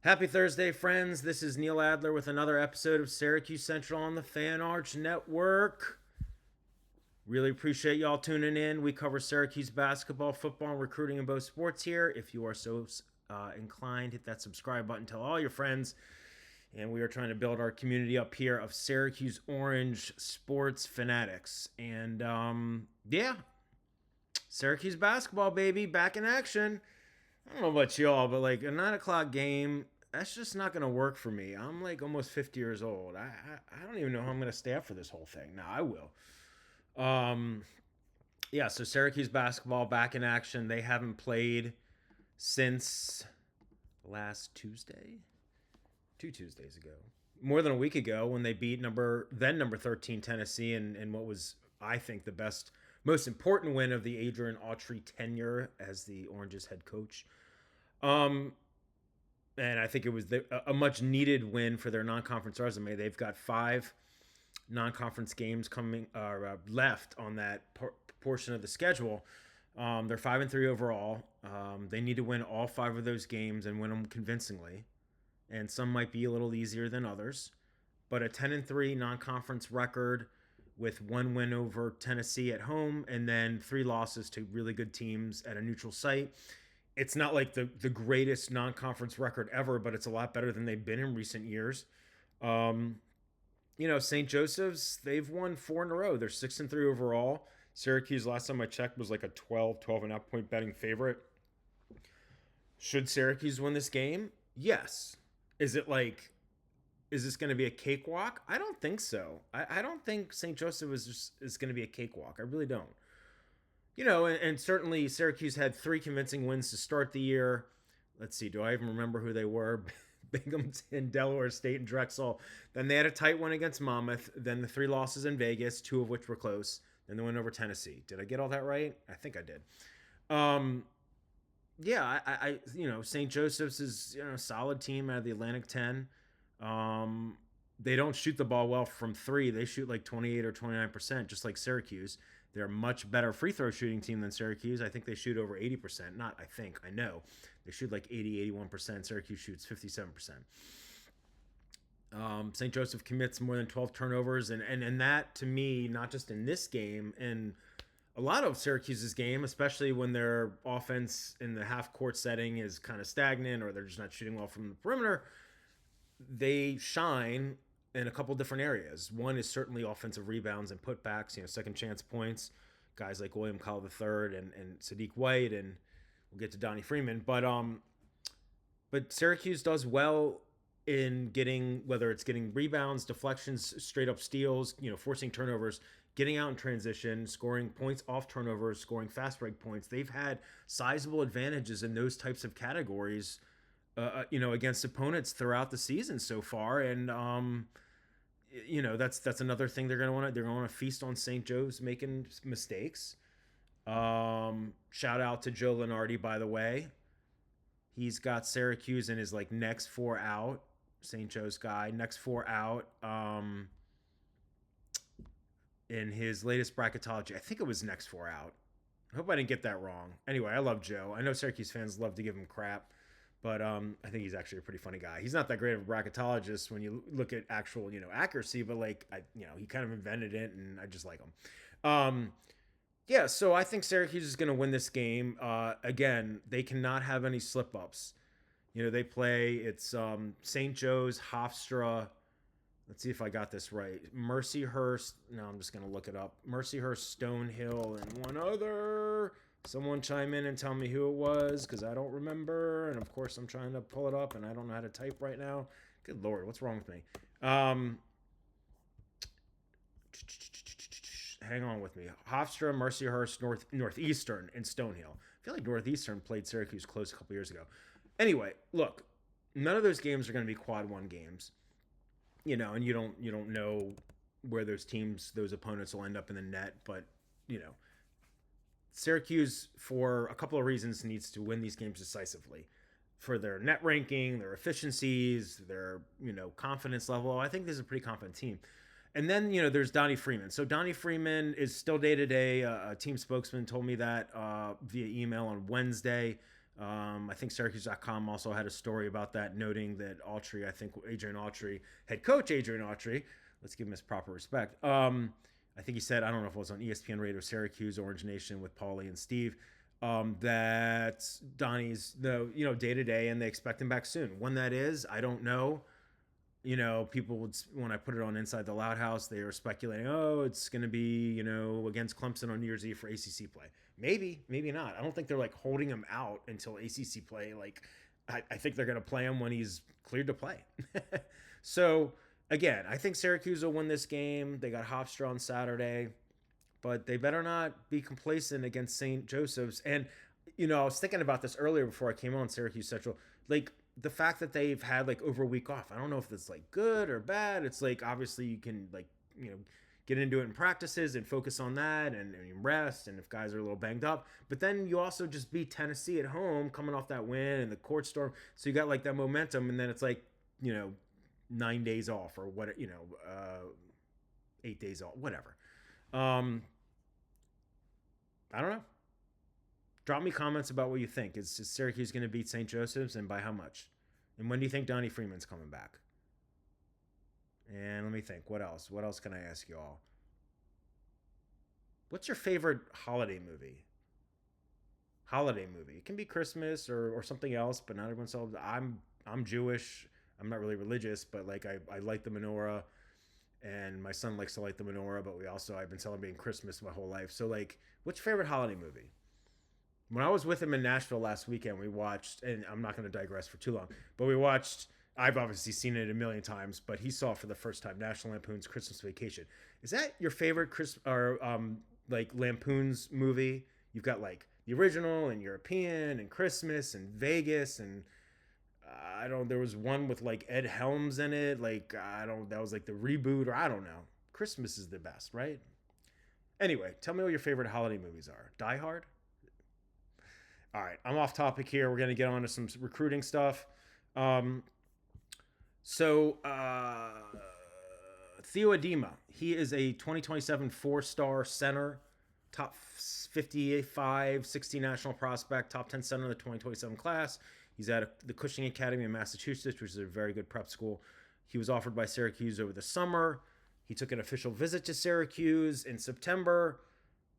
Happy Thursday, friends. This is Neil Adler with another episode of Syracuse Central on the Fan Arch Network. Really appreciate y'all tuning in. We cover Syracuse basketball, football, and recruiting in both sports here. If you are so inclined, hit that subscribe button, tell all your friends. And we are trying to build our community up here of Syracuse Orange sports fanatics. And yeah, Syracuse basketball, baby, back in action. I don't know about y'all, but like a 9 o'clock game, that's just not going to work for me. I'm like almost 50 years old. I don't even know how I'm going to stay up for this whole thing. Now I will. Um, yeah, so Syracuse basketball back in action. They haven't played since last Tuesday, 2 Tuesdays ago, more than a week ago when they beat number 13 Tennessee in what was I think the best, most important win of the Adrian Autry tenure as the Orange's head coach. Um, and I think it was a much needed win for their non-conference resume. They've got 5 non-conference games coming left on that portion of the schedule. They're 5-3 overall. They need to win all 5 of those games and win them convincingly. And some might be a little easier than others. But a 10-3 non-conference record with 1 win over Tennessee at home and then 3 losses to really good teams at a neutral site. It's not like the greatest non-conference record ever, but it's a lot better than they've been in recent years. Um, St. Joseph's, they've won 4 in a row. They're 6-3 overall. Syracuse, last time I checked, was like a 12.5 point betting favorite. Should Syracuse win this game? Yes. Is it like, is this going to be a cakewalk? I don't think so. I don't think St. Joseph is going to be a cakewalk. I really don't. And certainly Syracuse had 3 convincing wins to start the year. Let's see, do I even remember who they were? Binghamton, Delaware State, and Drexel. Then they had a tight one against Monmouth. Then the 3 losses in Vegas, 2 of which were close. Then the win over Tennessee. Did I get all that right? I think I did. Um, yeah, St. Joseph's is a solid team out of the Atlantic 10. They don't shoot the ball well from three. They shoot like 28 or 29%, just like Syracuse. They're a much better free throw shooting team than Syracuse. I think they shoot over 80%. Not I think, I know. They shoot like 80, 81%. Syracuse shoots 57%. St. Joseph commits more than 12 turnovers. And that, to me, not just in this game, and a lot of Syracuse's game, especially when their offense in the half court setting is kind of stagnant or they're just not shooting well from the perimeter, they shine in a couple different areas. One is certainly offensive rebounds and putbacks, second chance points. Guys like William Cowell III and Sadiq White, and we'll get to Donnie Freeman. But Syracuse does well in getting, whether it's getting rebounds, deflections, straight up steals, forcing turnovers, getting out in transition, scoring points off turnovers, scoring fast break points. They've had sizable advantages in those types of categories against opponents throughout the season so far, and that's another thing they're gonna want to feast on St. Joe's making mistakes. Shout out to Joe Lenardi, by the way. He's got Syracuse in his like next 4 out. St. Joe's guy, next 4 out. In his latest bracketology, I think it was next 4 out. I hope I didn't get that wrong. Anyway, I love Joe. I know Syracuse fans love to give him crap. But I think he's actually a pretty funny guy. He's not that great of a bracketologist when you look at actual, accuracy, but he kind of invented it, and I just like him. Yeah, so I think Syracuse is going to win this game. Again, they cannot have any slip ups. They play. It's St. Joe's, Hofstra. Let's see if I got this right. Mercyhurst. No, I'm just going to look it up. Mercyhurst, Stonehill, and one other. Someone chime in and tell me who it was, because I don't remember. And of course, I'm trying to pull it up, and I don't know how to type right now. Good Lord, what's wrong with me? Hang on with me. Hofstra, Mercyhurst, Northeastern, and Stonehill. I feel like Northeastern played Syracuse close a couple years ago. Anyway, look, none of those games are going to be quad one games. And you don't know where those opponents will end up in the net, but Syracuse, for a couple of reasons, needs to win these games decisively. For their net ranking, their efficiencies, their confidence level. I think this is a pretty confident team. And then there's Donnie Freeman. So Donnie Freeman is still day to day. A team spokesman told me that via email on Wednesday. I think Syracuse.com also had a story about that, noting that Autry, I think Adrian Autry, head coach Adrian Autry, let's give him his proper respect. I think he said, I don't know if it was on ESPN Radio Syracuse, Orange Nation with Paulie and Steve, that Donnie's day to day, and they expect him back soon. When that is, I don't know. People would, when I put it on Inside the Loud House, they were speculating, oh, it's going to be, against Clemson on New Year's Eve for ACC play. Maybe, maybe not. I don't think they're like holding him out until ACC play. Like, I think they're going to play him when he's cleared to play. So, again, I think Syracuse will win this game. They got Hofstra on Saturday, but they better not be complacent against St. Joseph's. And, I was thinking about this earlier before I came on Syracuse Central. Like, the fact that they've had like over a week off, I don't know if that's like good or bad. It's like, obviously you can like, get into it in practices and focus on that and rest. And if guys are a little banged up, but then you also just beat Tennessee at home coming off that win and the court storm. So you got like that momentum, and then it's like, 9 days off or what, 8 days off, whatever. I don't know. Drop me comments about what you think. Is Syracuse going to beat St. Joseph's, and by how much? And when do you think Donnie Freeman's coming back? And let me think. What else? What else can I ask you all? What's your favorite holiday movie? Holiday movie. It can be Christmas or something else, but not everyone celebrates. I'm Jewish. I'm not really religious, but like I like the menorah, and my son likes to light the menorah. But I've been celebrating Christmas my whole life. So like, what's your favorite holiday movie? When I was with him in Nashville last weekend, we watched, and I'm not going to digress for too long, but we watched, I've obviously seen it a million times, but he saw it for the first time, National Lampoon's Christmas Vacation. Is that your favorite like Lampoon's movie? You've got like the original and European and Christmas and Vegas, and there was one with like Ed Helms in it. Like, that was like the reboot, or I don't know. Christmas is the best, right? Anyway, tell me what your favorite holiday movies are. Die Hard? All right, I'm off topic here. We're going to get on to some recruiting stuff. Theo Adema, he is a 2027 four-star center, top 55, 60 national prospect, top 10 center in the 2027 class. He's at the Cushing Academy in Massachusetts, which is a very good prep school. He was offered by Syracuse over the summer. He took an official visit to Syracuse in September.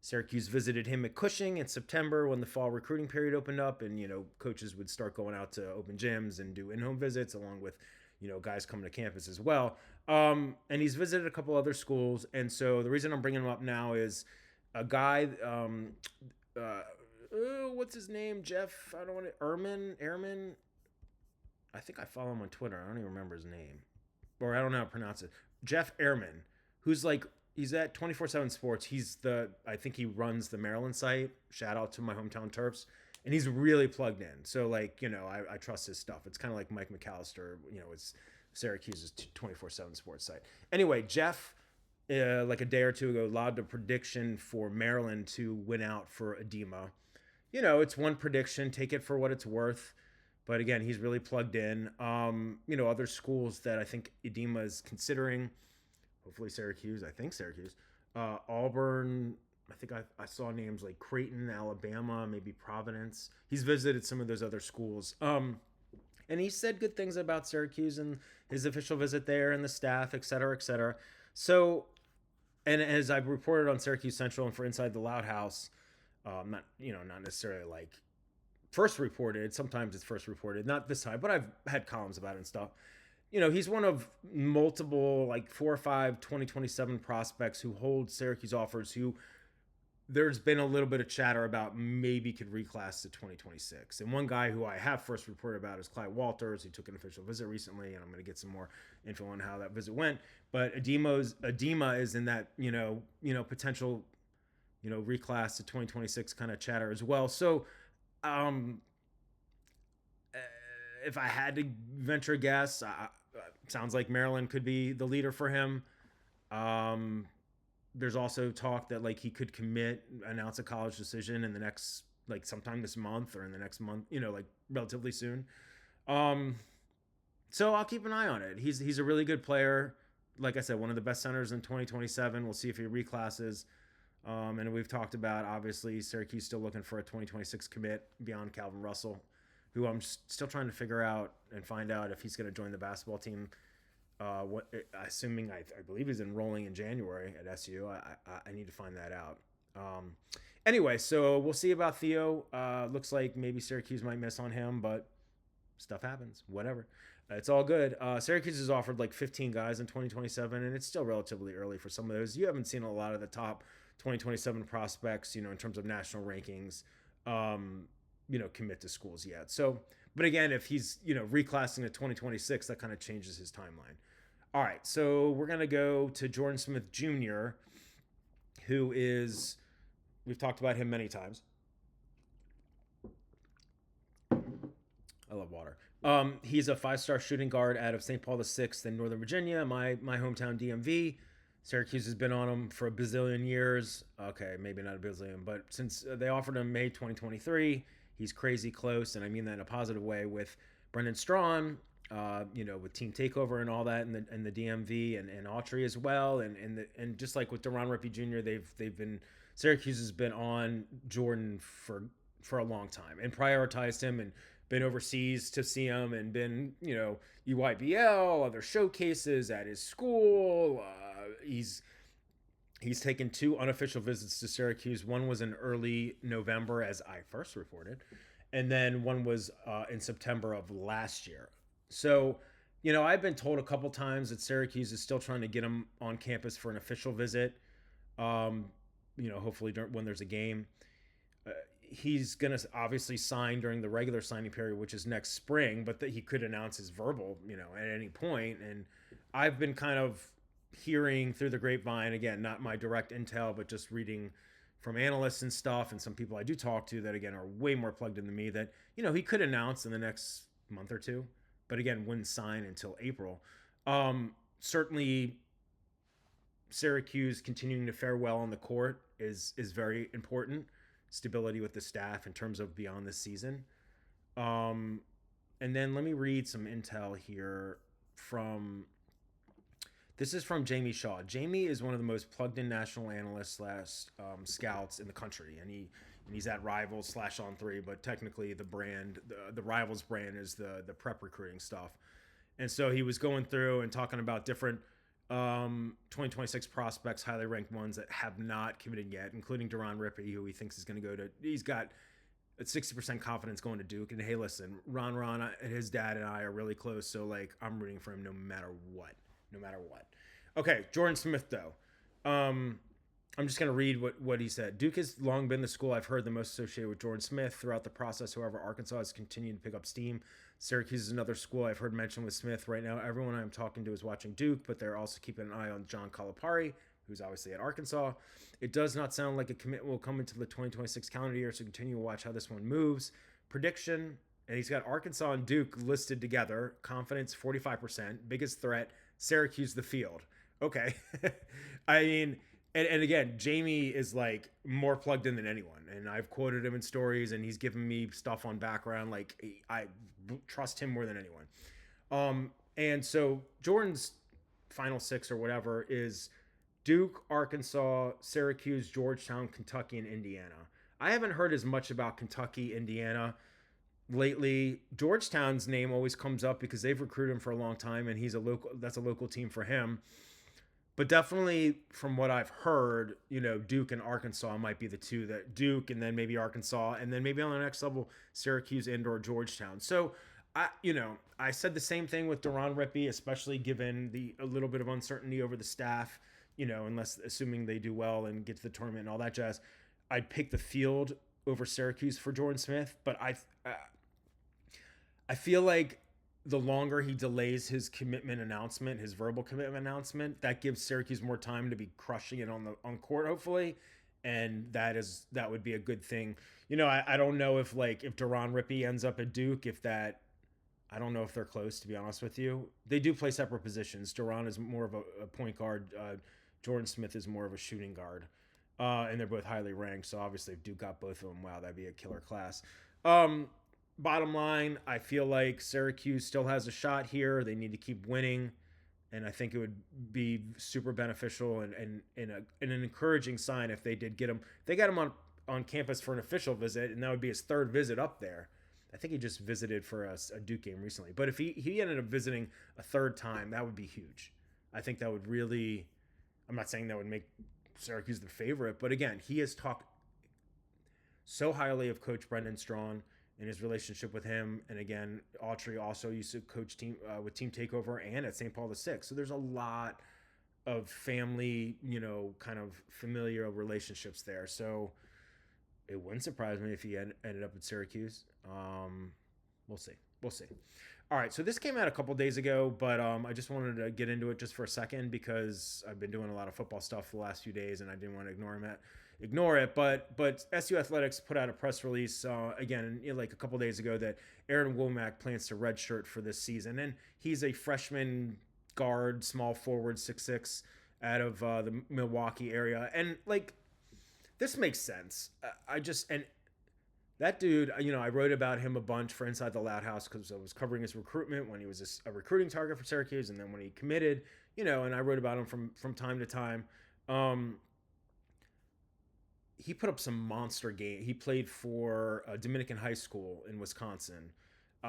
Syracuse visited him at Cushing in September when the fall recruiting period opened up, and, coaches would start going out to open gyms and do in-home visits along with, guys coming to campus as well. And he's visited a couple other schools. And so the reason I'm bringing him up now is a guy, what's his name? Jeff, Ehrman. I think I follow him on Twitter. I don't even remember his name, or I don't know how to pronounce it. Jeff Ehrman, who's like, he's at 24/7 Sports. I think he runs the Maryland site. Shout out to my hometown Terps. And he's really plugged in. So like, I trust his stuff. It's kind of like Mike McAllister, it's Syracuse's 24/7 Sports site. Anyway, Jeff, like a day or two ago, lobbed a prediction for Maryland to win out for Adema. It's one prediction. Take it for what it's worth. But again, he's really plugged in. Other schools that I think Adema is considering, hopefully Syracuse, Auburn, I think I saw names like Creighton, Alabama, maybe Providence. He's visited some of those other schools. And he said good things about Syracuse and his official visit there and the staff, et cetera, et cetera. So, and as I've reported on Syracuse Central and for Inside the Loud House, not necessarily like first reported. Sometimes it's first reported, not this time, but I've had columns about it and stuff. He's one of multiple, like 4 or 5 2027 prospects who hold Syracuse offers, who there's been a little bit of chatter about maybe could reclass to 2026. And one guy who I have first reported about is Clyde Walters, who took an official visit recently, and I'm going to get some more info on how that visit went. But Adema is in that, potential, reclass to 2026 kind of chatter as well. So, if I had to venture a guess, sounds like Maryland could be the leader for him. There's also talk that like he could announce a college decision in the next, like sometime this month or in the next month, like relatively soon. So I'll keep an eye on it. He's a really good player. Like I said, one of the best centers in 2027. We'll see if he reclasses. And we've talked about, obviously, Syracuse still looking for a 2026 commit beyond Calvin Russell. who I'm still trying to figure out and find out if he's going to join the basketball team. Assuming I believe he's enrolling in January at SU. I need to find that out. Anyway, so we'll see about Theo. Looks like maybe Syracuse might miss on him, but stuff happens. Whatever. It's all good. Syracuse has offered like 15 guys in 2027, and it's still relatively early for some of those. You haven't seen a lot of the top 2027 prospects, in terms of national rankings, commit to schools yet. So, but again, if he's, reclassing to 2026, that kind of changes his timeline. All right, so we're going to go to Jordan Smith Jr., who is, we've talked about him many times. I love water. He's a 5-star shooting guard out of St. Paul VI in Northern Virginia, my hometown DMV. Syracuse has been on him for a bazillion years. Okay, maybe not a bazillion, but since they offered him May 2023, he's crazy close, and I mean that in a positive way, with Brendan Strawn, with Team Takeover and all that, and the DMV and Autry as well, and just like with Deron Rippey Jr., they've been, Syracuse has been on Jordan for a long time and prioritized him and been overseas to see him and been, EYBL, other showcases at his school. He's taken 2 unofficial visits to Syracuse. One was in early November, as I first reported, and then one was in September of last year. So, I've been told a couple times that Syracuse is still trying to get him on campus for an official visit. Hopefully when there's a game. He's going to obviously sign during the regular signing period, which is next spring, but that he could announce his verbal, at any point. And I've been kind of hearing through the grapevine, again, not my direct intel, but just reading from analysts and stuff, and some people I do talk to that, again, are way more plugged in than me, that, he could announce in the next month or two, but again, wouldn't sign until April. Certainly Syracuse continuing to fare well on the court is very important. Stability with the staff in terms of beyond this season. And then let me read some intel here this is from Jamie Shaw. Jamie is one of the most plugged in national analysts / scouts in the country. And he's at Rivals / On3, but technically the brand, the Rivals brand is the prep recruiting stuff. And so he was going through and talking about different 2026 prospects, highly ranked ones that have not committed yet, including Deron Rippey, who he thinks is going to go to, he's got a 60% confidence going to Duke. And hey, listen, Ron, his dad and I are really close. So like, I'm rooting for him no matter what. Okay. Jordan Smith though. I'm just going to read what he said. Duke has long been the school I've heard the most associated with Jordan Smith throughout the process. However, Arkansas has continued to pick up steam. Syracuse is another school I've heard mentioned with Smith. Right now, everyone I'm talking to is watching Duke, but they're also keeping an eye on John Calipari, who's obviously at Arkansas. It does not sound like a commit will come into the 2026 calendar year, so continue to watch how this one moves. Prediction, and he's got Arkansas and Duke listed together. Confidence, 45%. Biggest threat, Syracuse the field. Okay. I mean... And again, Jamie is like more plugged in than anyone. And I've quoted him in stories and he's given me stuff on background. Like I trust him more than anyone. And so Jordan's final 6 or whatever is Duke, Arkansas, Syracuse, Georgetown, Kentucky, and Indiana. I haven't heard as much about Kentucky, Indiana lately. Georgetown's name always comes up because they've recruited him for a long time and that's a local team for him. But definitely from what I've heard, Duke and Arkansas might be the two, that Duke and then maybe Arkansas, and then maybe on the next level, Syracuse and or Georgetown. So, I said the same thing with Deron Rippey, especially given a little bit of uncertainty over the staff, assuming they do well and get to the tournament and all that jazz. I'd pick the field over Syracuse for Jordan Smith, but I feel like the longer he delays his commitment announcement, his verbal commitment announcement, that gives Syracuse more time to be crushing it on court, hopefully. And that would be a good thing. I don't know if Deron Rippey ends up at Duke, I don't know if they're close, to be honest with you. They do play separate positions. Deron is more of a point guard. Jordan Smith is more of a shooting guard. And they're both highly ranked. So obviously if Duke got both of them, wow, that'd be a killer class. Bottom line, I feel like Syracuse still has a shot here. They need to keep winning, and I think it would be super beneficial and an encouraging sign if they did get him. They got him on campus for an official visit, and that would be his 3rd visit up there. I think he just visited for a Duke game recently. But if he ended up visiting a third time, that would be huge. I think that would really. I'm not saying that would make Syracuse the favorite, but again, he has talked so highly of Coach Brendan Strawn and his relationship with him. And again, Autry also used to coach with Team Takeover and at St. Paul VI. So there's a lot of family, kind of familiar relationships there. So it wouldn't surprise me if he ended up at Syracuse. We'll see. All right, so this came out a couple days ago, but I just wanted to get into it just for a second because I've been doing a lot of football stuff the last few days, and I didn't want to ignore it. But SU Athletics put out a press release again, like a couple days ago, that Aaron Womack plans to redshirt for this season, and he's a freshman guard, small forward, 6'6", out of the Milwaukee area, and like this makes sense. And that dude, I wrote about him a bunch for Inside the Loud House because I was covering his recruitment when he was a recruiting target for Syracuse, and then when he committed, and I wrote about him from time to time. He put up some monster game. He played for Dominican High School in Wisconsin.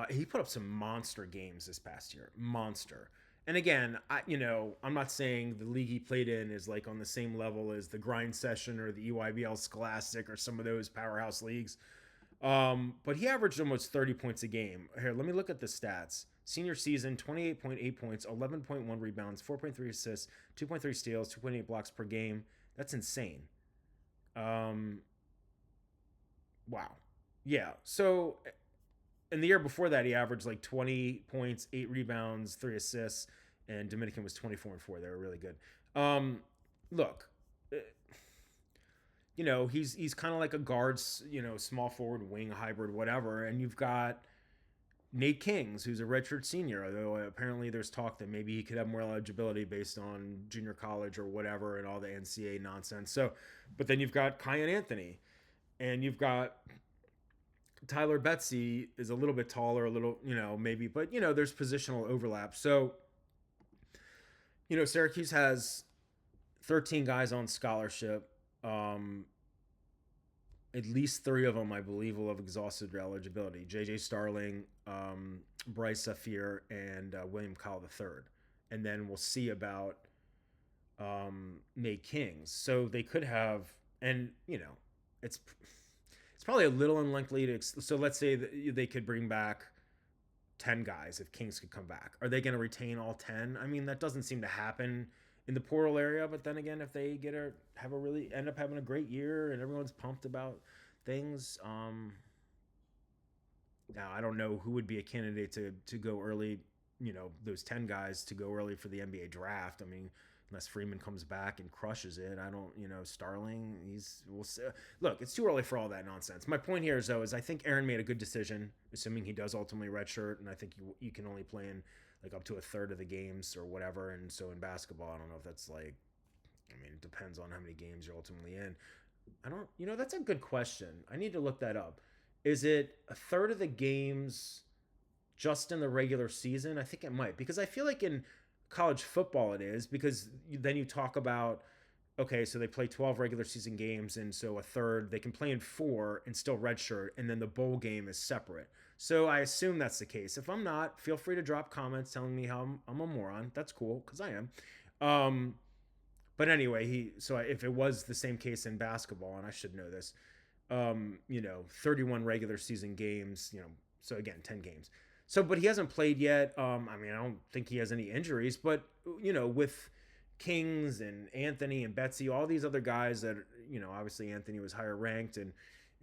He put up some monster games this past year. Monster. And again, I'm not saying the league he played in is like on the same level as the Grind Session or the EYBL Scholastic or some of those powerhouse leagues. But he averaged almost 30 points a game. Here, let me look at the stats. Senior season, 28.8 points, 11.1 rebounds, 4.3 assists, 2.3 steals, 2.8 blocks per game. That's insane. Wow. Yeah. So in the year before that, he averaged like 20 points, 8 rebounds, 3 assists, and Dominican was 24 and 4. They were really good. Look, he's kind of like a guards, small forward, wing, hybrid, whatever. And you've got Nate Kings, who's a redshirt senior, although apparently there's talk that maybe he could have more eligibility based on junior college or whatever and all the NCAA nonsense. So, but then you've got Kyan Anthony, and you've got Tyler Betsy is a little bit taller, a little, maybe, but, there's positional overlap. So, Syracuse has 13 guys on scholarship. At least 3 of them, I believe, will have exhausted their eligibility. J.J. Starling, Bryce Zafir, and William Kyle III. And then we'll see about Nate Kings. So they could have, and, it's probably a little unlikely to, so let's say that they could bring back 10 guys if Kings could come back. Are they going to retain all 10? I mean, that doesn't seem to happen in the portal area, but then again, if they end up having a great year and everyone's pumped about things, now I don't know who would be a candidate to go early, those 10 guys to go early for the NBA draft. I mean, unless Freeman comes back and crushes it, I don't, Starling, we'll see. Look, it's too early for all that nonsense. My point here is I think Aaron made a good decision, assuming he does ultimately redshirt, and I think you can only play in like up to a third of the games or whatever. And so in basketball, I don't know if that's like, it depends on how many games you're ultimately in. That's a good question. I need to look that up. Is it a third of the games just in the regular season? I think it might, because I feel like in college football it is, because then you talk about, okay, so they play 12 regular season games, and so a third, they can play in 4 and still redshirt, and then the bowl game is separate. So I assume that's the case. If I'm not, feel free to drop comments telling me how I'm a moron. That's cool, because I am. But anyway, if it was the same case in basketball, and I should know this, 31 regular season games, so again, 10 games. So, but he hasn't played yet. I don't think he has any injuries, but, with Kings and Anthony and Betsy, all these other guys that, obviously Anthony was higher ranked, and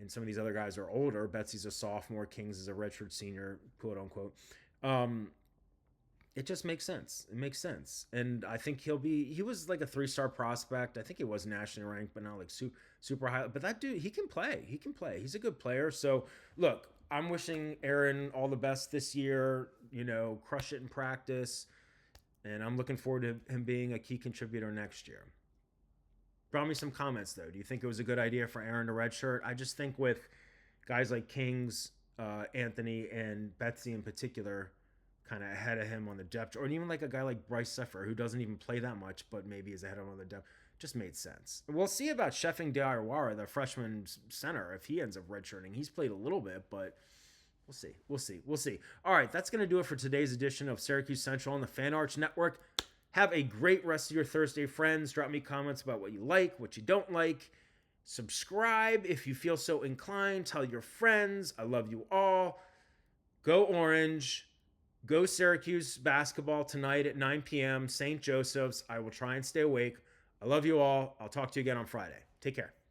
some of these other guys are older. Betsy's a sophomore. Kings is a redshirt senior, quote unquote. It just makes sense. It makes sense. And I think he was like a 3-star prospect. I think he was nationally ranked, but not like super high. But that dude, he can play. He's a good player. So look, I'm wishing Aaron all the best this year, crush it in practice. And I'm looking forward to him being a key contributor next year. Brought me some comments, though. Do you think it was a good idea for Aaron to redshirt? I just think with guys like Kings, Anthony, and Betsy in particular, kind of ahead of him on the depth, or even like a guy like Bryce Zafir, who doesn't even play that much, but maybe is ahead of him on the depth, just made sense. We'll see about Sheffing Diawara, the freshman center, if he ends up redshirting. He's played a little bit, but We'll see. All right, that's going to do it for today's edition of Syracuse Central on the Fan Arch Network. Have a great rest of your Thursday, friends. Drop me comments about what you like, what you don't like. Subscribe if you feel so inclined. Tell your friends. I love you all. Go Orange. Go Syracuse basketball tonight at 9 p.m. St. Joseph's. I will try and stay awake. I love you all. I'll talk to you again on Friday. Take care.